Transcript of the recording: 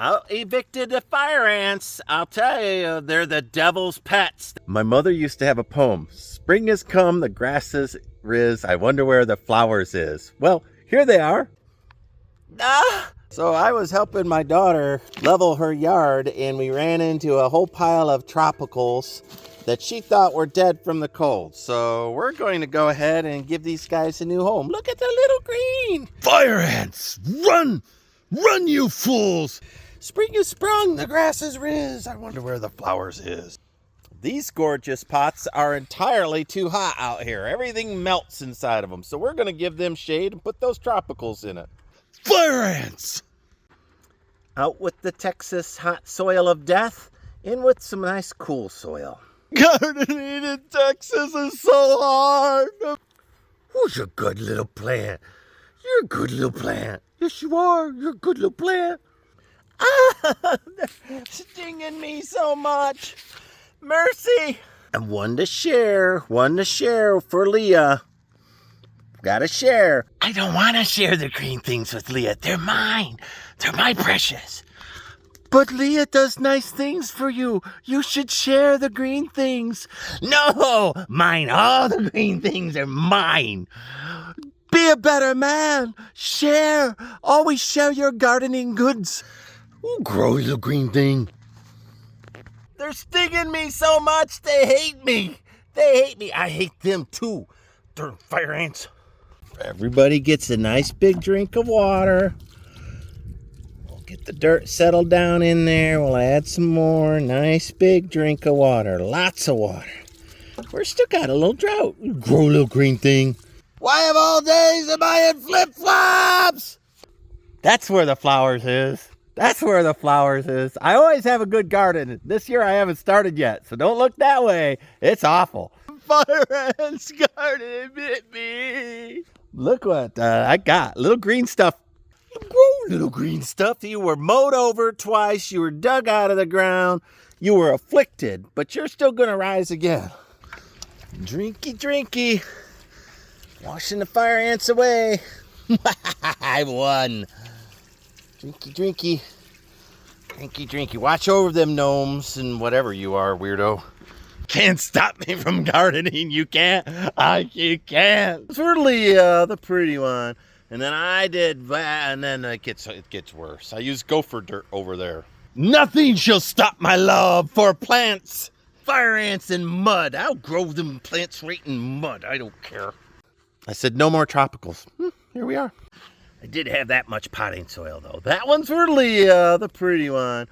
I evicted the fire ants. I'll tell you, they're the devil's pets. My mother used to have a poem. Spring has come, the grasses riz. I wonder where the flowers is. Well, here they are. So I was helping my daughter level her yard, and we ran into a whole pile of tropicals that she thought were dead from the cold. So we're going to go ahead and give these guys a new home. Look at the little green. Fire ants, run! Run, you fools! Spring is sprung, the grass is riz. I wonder where the flowers is. These gorgeous pots are entirely too hot out here. Everything melts inside of them. So we're going to give them shade and put those tropicals in it. Fire ants! Out with the Texas hot soil of death, in with some nice cool soil. Gardening in Texas is so hard. Who's a good little plant? You're a good little plant. Yes, you are. You're a good little plant. Ah, they're stinging me so much. Mercy. And one to share for Leah. Gotta share. I don't want to share the green things with Leah. They're mine. They're my precious. But Leah does nice things for you. You should share the green things. No, mine. All the green things are mine. Be a better man. Share. Always share your gardening goods. Ooh, grow, little green thing. They're stinging me so much. They hate me. They hate me. I hate them too. Darn fire ants. Everybody gets a nice big drink of water. We'll get the dirt settled down in there. We'll add some more. Nice big drink of water. Lots of water. We're still got a little drought. Grow, little green thing. Why of all days am I in flip-flops? That's where the flowers is. That's where the flowers is. I always have a good garden. This year I haven't started yet, so don't look that way. It's awful. Fire ants garden bit me. Look what I got. Little green stuff. Grow, little green stuff. You were mowed over twice. You were dug out of the ground. You were afflicted, but you're still going to rise again. Drinky, drinky. Washing the fire ants away. I won. Drinky, drinky. Drinky, drinky. Watch over them gnomes and whatever you are, weirdo. Can't stop me from gardening. You can't. You can't. It's for Leah, the pretty one. And then I did that, and then it gets worse. I used gopher dirt over there. Nothing shall stop my love for plants. Fire ants and mud. I'll grow them plants right in mud. I don't care. I said no more tropicals. Here we are. I did have that much potting soil, though. That one's for Leah, the pretty one.